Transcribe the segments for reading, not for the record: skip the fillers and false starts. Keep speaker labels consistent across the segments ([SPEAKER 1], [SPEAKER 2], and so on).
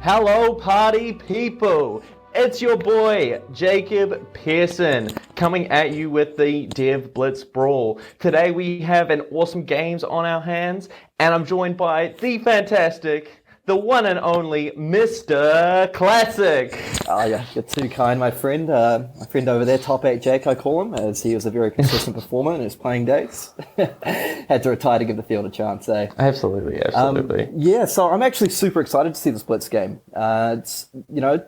[SPEAKER 1] Hello, party people! It's your boy, Jacob Pearson, coming at you with the DEV Blitz Brawl. Today we have an awesome games on our hands, and I'm joined by the fantastic, the one and only Mr. Classic.
[SPEAKER 2] Oh yeah, you're too kind, my friend. My friend over there, Top 8 Jake, I call him, as he was a very consistent performer in his playing days. Had to retire to give the field a chance, eh?
[SPEAKER 1] Absolutely.
[SPEAKER 2] Yeah, so I'm actually super excited to see this Blitz game. It's,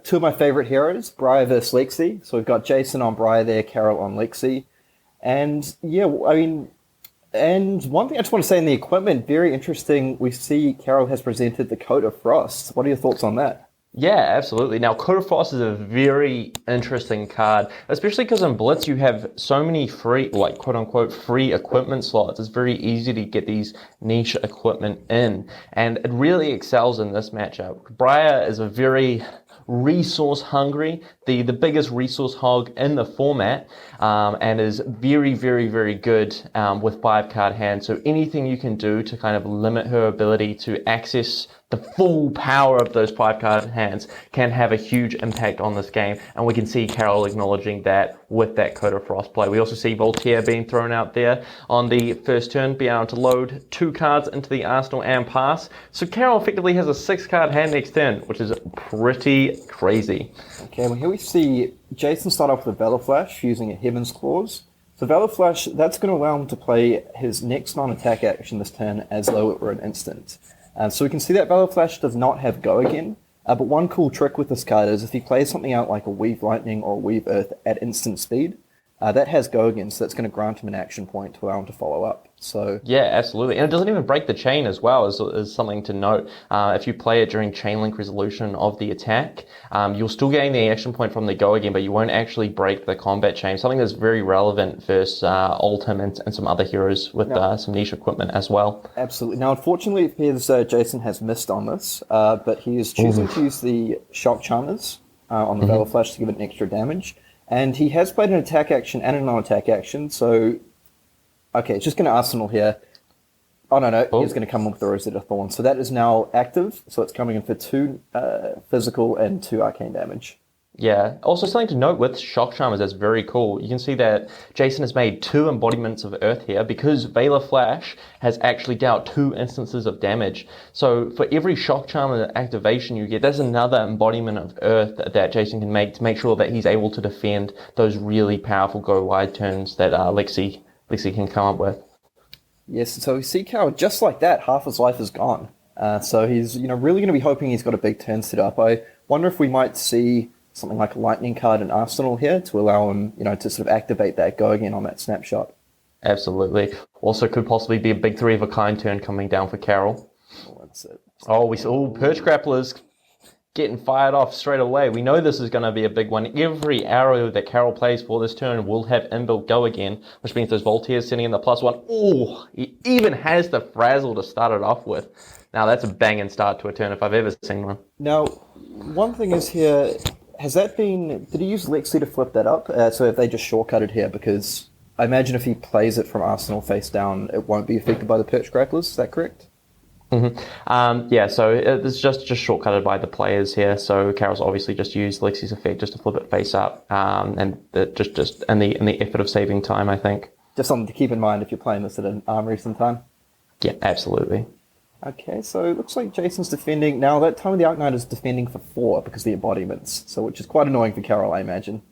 [SPEAKER 2] two of my favorite heroes, Briar versus Lexi. So we've got Jason on Briar there, Karol on Lexi. And yeah, and one thing I just want to say in the equipment, very interesting, we see Karol has presented the Coat of Frost. What are your thoughts on that?
[SPEAKER 1] Yeah, absolutely. Now, Coat of Frost is a very interesting card, especially because in Blitz you have so many free, like quote-unquote, free equipment slots. It's very easy to get these niche equipment in, and it really excels in this matchup. Briar is a very resource hungry, the biggest resource hog in the format, and is very, very, very good with 5-card hand. So anything you can do to kind of limit her ability to access the full power of those 5-card hands can have a huge impact on this game, and we can see Karol acknowledging that with that Coat of Frost play. We also see Voltaire being thrown out there on the first turn, being able to load 2 cards into the arsenal and pass. So Karol effectively has a 6-card hand next turn, which is pretty crazy.
[SPEAKER 2] Okay, well here we see Jason start off with a Valor Flash using a Heaven's Claws. So Valor Flash, that's going to allow him to play his next non-attack action this turn as though it were an instant. So we can see that Valor Flash does not have Go Again, but one cool trick with this card is if he plays something out like a Weave Lightning or a Weave Earth at instant speed, that has Go Again, so that's going to grant him an action point to allow him to follow up. So
[SPEAKER 1] yeah, absolutely. And it doesn't even break the chain as well, is something to note. If you play it during chain link resolution of the attack, you'll still gain the action point from the Go Again, but you won't actually break the combat chain. Something that's very relevant versus Ultim and some other heroes with some niche equipment as well.
[SPEAKER 2] Absolutely. Now, unfortunately, it appears Jason has missed on this, but he is choosing to use the Shock Charmers on the Valor Flash to give it an extra damage. And he has played an attack action and a non-attack action, so... Okay, it's just going to Arsenal here. Oh, no, he's going to come in with the Rosetta Thorn. So that is now active, so it's coming in for 2 physical and 2 arcane damage.
[SPEAKER 1] Yeah. Also, something to note with Shock Charmers that's very cool. You can see that Jason has made 2 embodiments of Earth here because Valor Flash has actually dealt 2 instances of damage. So for every Shock Charmer activation you get, there's another embodiment of Earth that Jason can make to make sure that he's able to defend those really powerful go wide turns that Lexi can come up with.
[SPEAKER 2] Yes, so we see Karol just like that, half his life is gone. So he's really going to be hoping he's got a big turn set up. I wonder if we might see something like a lightning card in Arsenal here to allow him, to sort of activate that Go Again on that snapshot.
[SPEAKER 1] Absolutely. Also could possibly be a big 3 of a kind turn coming down for Karol.
[SPEAKER 2] Oh, that's it.
[SPEAKER 1] Oh, we saw Perch Grapplers getting fired off straight away. We know this is going to be a big one. Every arrow that Karol plays for this turn will have inbuilt Go Again, which means those Voltaires sending in the +1. Oh, he even has the Frazzle to start it off with. Now that's a banging start to a turn if I've ever seen one.
[SPEAKER 2] Now, one thing is here, did he use Lexi to flip that up? So have they just shortcutted here? Because I imagine if he plays it from Arsenal face down, it won't be affected by the Perch Grapplers, is that correct?
[SPEAKER 1] Yeah, so it's just shortcutted by the players here. So Karol's obviously just used Lexi's effect just to flip it face up, and just in the effort of saving time, I think.
[SPEAKER 2] Just something to keep in mind if you're playing this at an armory sometime.
[SPEAKER 1] Yeah, absolutely.
[SPEAKER 2] Okay, so it looks like Jason's defending. Now, that time of the Arknight is defending for 4 because of the embodiments, so which is quite annoying for Karol, I imagine.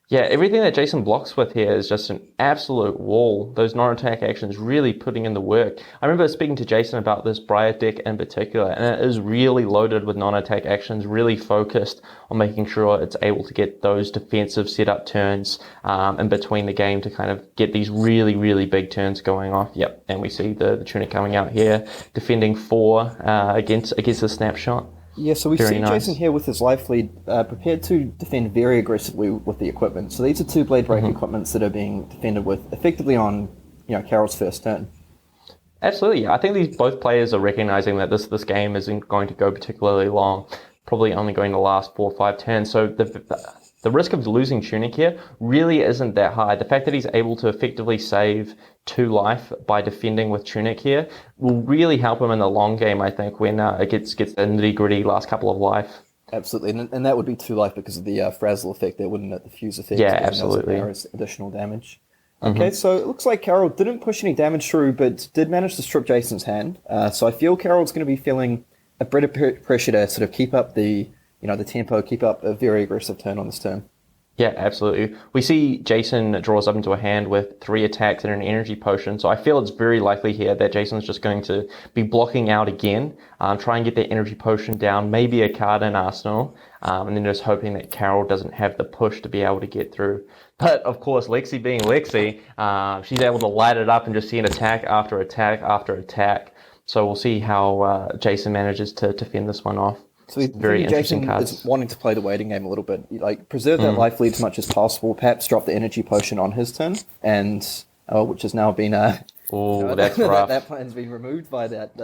[SPEAKER 2] Yeah, everything that Jason blocks with here is just an absolute wall. Those non-attack actions really putting in the work. I remember speaking to Jason about this Briar deck in particular, and it is really loaded with non-attack actions, really focused on making sure it's able to get those defensive setup turns in between the game to kind of get these really, really big turns going off. Yep, and we see the Tunic coming out here, defending 4 against the snapshot. Yeah, so we see
[SPEAKER 1] nice.
[SPEAKER 2] Jason here with his life lead prepared to defend very aggressively with the equipment. So these are 2 Blade Break equipments that are being defended with effectively on Karol's first turn.
[SPEAKER 1] Absolutely, yeah. I think both players are recognizing that this game isn't going to go particularly long, probably only going to last 4 or 5 turns. So
[SPEAKER 2] the risk of losing Tunic here really isn't that high. The fact that he's able to effectively save 2 life by defending with Tunic here will really help him in the long game, I think, when it gets the nitty-gritty last couple of life.
[SPEAKER 3] Absolutely, and that would be 2 life because of the frazzle effect there, wouldn't it? The fuse effect.
[SPEAKER 2] Yeah, absolutely.
[SPEAKER 3] Additional damage. Okay, so it looks like Karol didn't push any damage through, but did manage to strip Jason's hand. So I feel Karol's going to be feeling a bit of pressure to sort of keep up the tempo, keep up a very aggressive turn on this turn.
[SPEAKER 2] Yeah, absolutely. We see Jason draws up into a hand with 3 attacks and an energy potion, so I feel it's very likely here that Jason's just going to be blocking out again, try and get that energy potion down, maybe a card in arsenal, and then just hoping that Karol doesn't have the push to be able to get through. But, of course, Lexi being Lexi, she's able to light it up and just see an attack after attack after attack. So we'll see how Jason manages to fend this one off.
[SPEAKER 3] So very interesting Jason cards. Is wanting to play the waiting game a little bit, like preserve that life lead as much as possible. Perhaps drop the energy potion on his turn, and which has now been
[SPEAKER 2] that's rough.
[SPEAKER 3] That plan's been removed by that.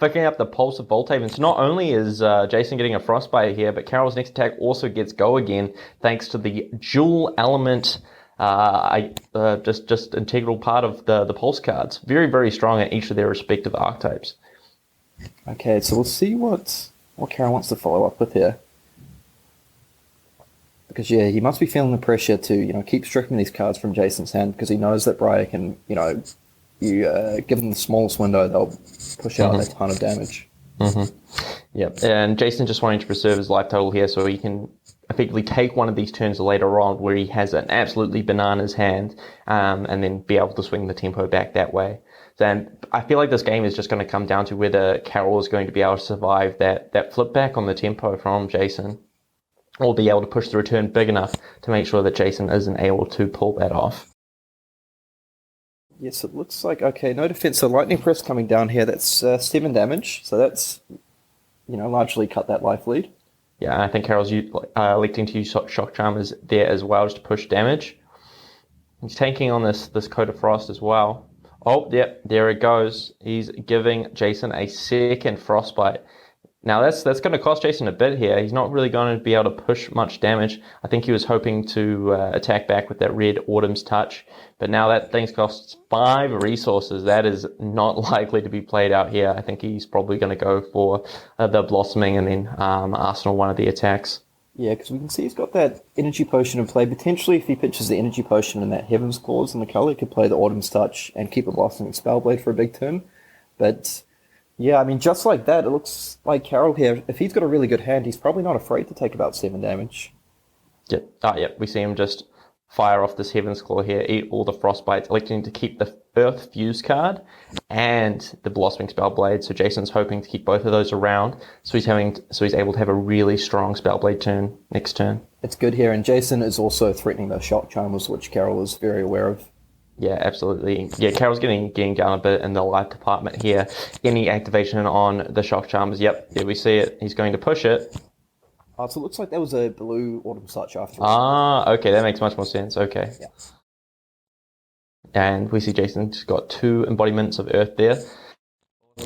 [SPEAKER 2] Picking up the Pulse of Bolthaven. So not only is Jason getting a Frostbite here, but Karol's next attack also gets go again, thanks to the dual element. Just integral part of the Pulse cards. Very, very strong at each of their respective archetypes.
[SPEAKER 3] Okay, so we'll see what Karol wants to follow up with here. Because, yeah, he must be feeling the pressure to, keep stripping these cards from Jason's hand, because he knows that Briar can, you give them the smallest window, they'll push out a ton of damage.
[SPEAKER 2] Yep, and Jason just wanting to preserve his life total here so he can effectively take one of these turns later on where he has an absolutely bananas hand, and then be able to swing the tempo back that way. Then I feel like this game is just going to come down to whether Karol is going to be able to survive that flip back on the tempo from Jason, or be able to push the return big enough to make sure that Jason isn't able to pull that off.
[SPEAKER 3] Yes, it looks like, okay, no defense. So Lightning Press coming down here, that's 7 damage. So that's, largely cut that life lead.
[SPEAKER 2] Yeah, and I think Karol's electing to use Shock Charmers there as well, just to push damage. He's tanking on this Coat of Frost as well. Oh, yep, there it goes. He's giving Jason a second Frostbite. Now, that's going to cost Jason a bit here. He's not really going to be able to push much damage. I think he was hoping to attack back with that red Autumn's Touch. But now that thing costs 5 resources. That is not likely to be played out here. I think he's probably going to go for the Blossoming and then Arsenal one of the attacks.
[SPEAKER 3] Yeah, because we can see he's got that Energy Potion in play. Potentially, if he pitches the Energy Potion and that Heaven's Claws in the color, he could play the Autumn's Touch and keep a Blossoming Spellblade for a big turn. But, yeah, I mean, just like that, it looks like Karol here, if he's got a really good hand, he's probably not afraid to take about 7 damage.
[SPEAKER 2] Yep. Yep. We see him just fire off this Heaven's Claw here, eat all the Frostbites, electing to keep the Earth Fuse card and the Blossoming Spellblade. So Jason's hoping to keep both of those around, so he's able to have a really strong Spellblade turn next turn.
[SPEAKER 3] It's good here, and Jason is also threatening those Shock Charmers, which Karol is very aware of.
[SPEAKER 2] Yeah, absolutely. Yeah, Karol's getting down a bit in the life department here. Any activation on the Shock Charmers, yep, yeah, we see it. He's going to push it.
[SPEAKER 3] Oh, so it looks like there was a blue Autumn's Touch after.
[SPEAKER 2] Okay, that makes much more sense. Okay.
[SPEAKER 3] Yeah.
[SPEAKER 2] And we see Jason's got 2 embodiments of Earth there.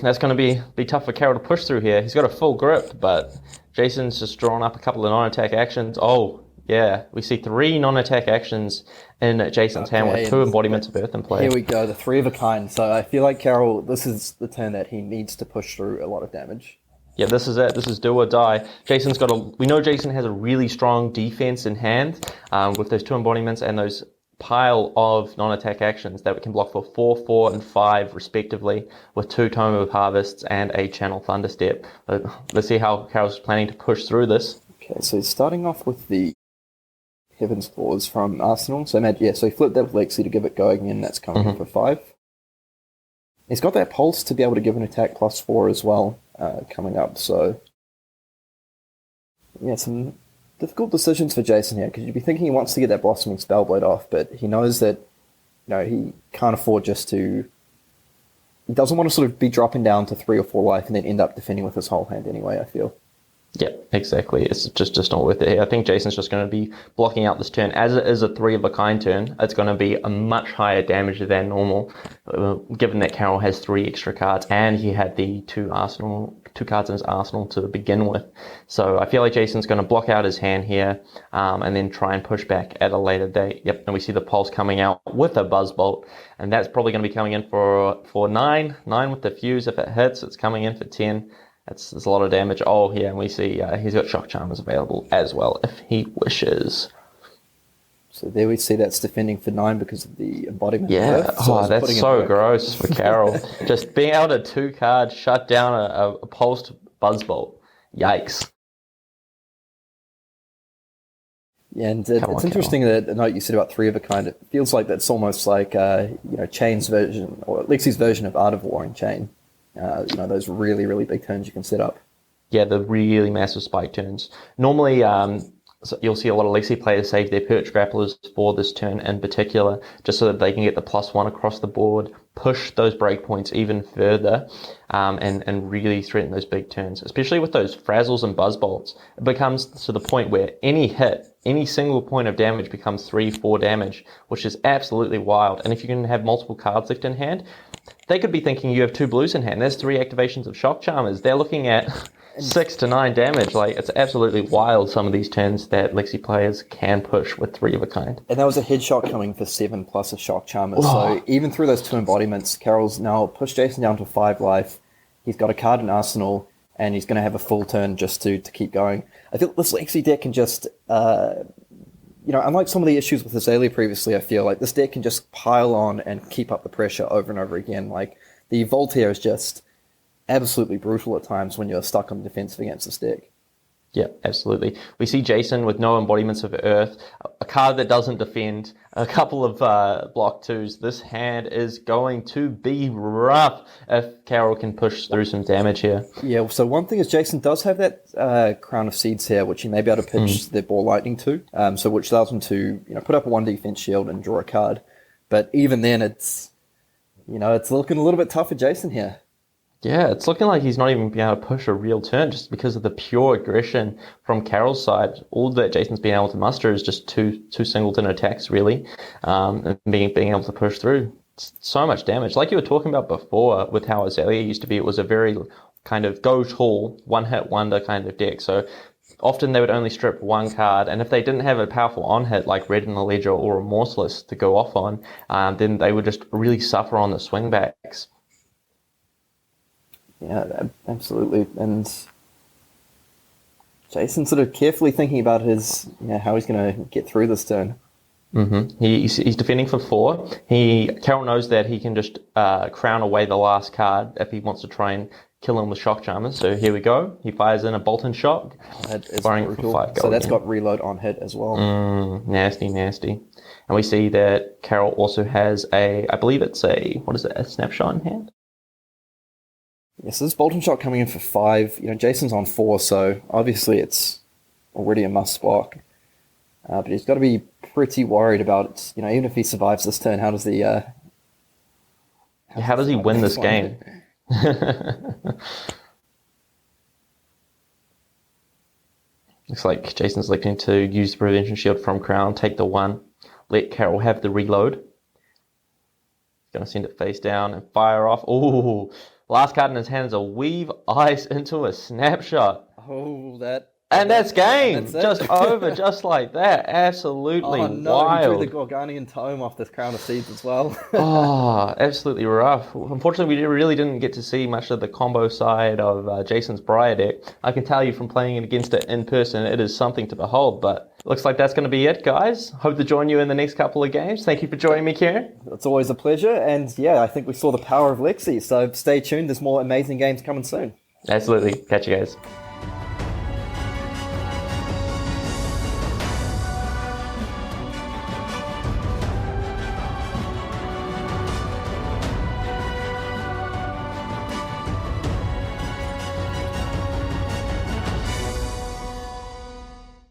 [SPEAKER 2] That's going to be tough for Karol to push through here. He's got a full grip, but Jason's just drawn up a couple of non-attack actions. Oh, yeah. We see 3 non-attack actions in Jason's hand with 2 embodiments of Earth in play.
[SPEAKER 3] Here we go, the 3 of a kind. So I feel like Karol, this is the turn that he needs to push through a lot of damage.
[SPEAKER 2] Yeah, this is it. This is do or die. We know Jason has a really strong defense in hand with those 2 embodiments and those pile of non-attack actions that we can block for 4, 4, and 5 respectively, with 2 Tome of Harvests and a Channel Thunderstep. Let's see how Karol's planning to push through this.
[SPEAKER 3] Okay, so he's starting off with the Heaven's Claws from Arsenal. So he flipped that with Lexi to give it going, and that's coming in for 5. He's got that Pulse to be able to give an attack plus 4 as well coming up. So yeah, some difficult decisions for Jason here, because you'd be thinking he wants to get that Blossoming Spellblade off, but he knows that he can't afford just to. He doesn't want to sort of be dropping down to 3 or 4 life and then end up defending with his whole hand anyway, I feel.
[SPEAKER 2] Yeah, exactly. It's just not worth it here. I think Jason's just going to be blocking out this turn. As it is a 3-of-a-kind turn, it's going to be a much higher damage than normal, given that Karol has 3 extra cards and he had the 2 cards in his arsenal to begin with. So I feel like Jason's going to block out his hand here and then try and push back at a later date. Yep, and we see the pulse coming out with a Buzzbolt, and that's probably going to be coming in for 9 with the fuse. If it hits, it's coming in for 10. That's a lot of damage. Oh, yeah, and we see he's got Shock Charmers available as well if he wishes.
[SPEAKER 3] So there we see that's defending for 9 because of the embodiment.
[SPEAKER 2] Yeah,
[SPEAKER 3] So
[SPEAKER 2] that's so gross for Karol. Just being able to 2-card shut down a pulsed Buzzbolt. Yikes.
[SPEAKER 3] Yeah, and it's interesting that the note you said about 3-of-a-kind. It feels like that's almost like Chain's version, or Lexi's version of Art of Warring Chain. Those really, really big turns you can set up.
[SPEAKER 2] Yeah, the really massive spike turns. Normally, so you'll see a lot of Lexi players save their Perch Grapplers for this turn in particular, just so that they can get the +1 across the board, push those breakpoints even further, and really threaten those big turns. Especially with those Frazzles and Buzzbolts, it becomes to the point where any hit, any single point of damage becomes 3-4 damage, which is absolutely wild. And if you can have multiple cards left in hand, they could be thinking you have 2 blues in hand. There's 3 activations of Shock Charmers. They're looking at 6 to 9 damage. Like, it's absolutely wild, some of these turns that Lexi players can push with 3-of-a-kind.
[SPEAKER 3] And that was a headshot coming for 7 plus a Shock Charmer. So even through those 2 embodiments, Karol's now pushed Jason down to 5 life. He's got a card in Arsenal, and he's going to have a full turn just to keep going. I feel this Lexi deck can just... unlike some of the issues with Azalea previously, I feel like this deck can just pile on and keep up the pressure over and over again. Like, the Voltaire is just absolutely brutal at times when you're stuck on the defensive against this deck.
[SPEAKER 2] Yeah, absolutely. We see Jason with no embodiments of Earth, a card that doesn't defend, a couple of block 2s. This hand is going to be rough if Karol can push through some damage here.
[SPEAKER 3] Yeah, so one thing is Jason does have that Crown of Seeds here, which he may be able to pitch the Ball Lightning to, which allows him to put up a 1 defense shield and draw a card. But even then, it's looking a little bit tough for Jason here.
[SPEAKER 2] Yeah, it's looking like he's not even being able to push a real turn just because of the pure aggression from Karol's side. All that Jason's been able to muster is just two singleton attacks, really, and being able to push through. It's so much damage. Like you were talking about before with how Azalea used to be, it was a very kind of go tall, one-hit wonder kind of deck. So often they would only strip 1 card, and if they didn't have a powerful on-hit like Red in the Ledger or Remorseless to go off on, then they would just really suffer on the swingbacks.
[SPEAKER 3] Yeah, absolutely. And Jason sort of carefully thinking about his, how he's going to get through this turn.
[SPEAKER 2] Mm-hmm. He's defending for 4. Karol knows that he can just crown away the last card if he wants to try and kill him with Shock Charmers. So here we go. He fires in a Bolt and Shock.
[SPEAKER 3] That is
[SPEAKER 2] firing
[SPEAKER 3] brutal.
[SPEAKER 2] for 5 gold.
[SPEAKER 3] So that's got reload on hit as well.
[SPEAKER 2] Nasty. And we see that Karol also has a snapshot in hand?
[SPEAKER 3] Yes, this Bolt and Shock coming in for 5. Jason's on 4, so obviously it's already a must block. But he's got to be pretty worried about it. Even if he survives this turn, how does he
[SPEAKER 2] win this game? Looks like Jason's looking to use the Prevention Shield from Crown, take the 1, let Karol have the reload. He's going to send it face down and fire off. Ooh, last card in his hand is a Weave Ice into a Snapshot.
[SPEAKER 3] Oh, that...
[SPEAKER 2] And that's game. Just over, just like that. Absolutely wild.
[SPEAKER 3] He drew the Gorganian Tome off this Crown of Seeds as well.
[SPEAKER 2] Absolutely rough. Unfortunately, we really didn't get to see much of the combo side of Jason's Briar deck. I can tell you from playing against it in person, it is something to behold. But looks like that's going to be it, guys. Hope to join you in the next couple of games. Thank you for joining me, Kieran.
[SPEAKER 3] It's always a pleasure. And yeah, I think we saw the power of Lexi. So stay tuned. There's more amazing games coming soon.
[SPEAKER 2] Absolutely. Catch you guys.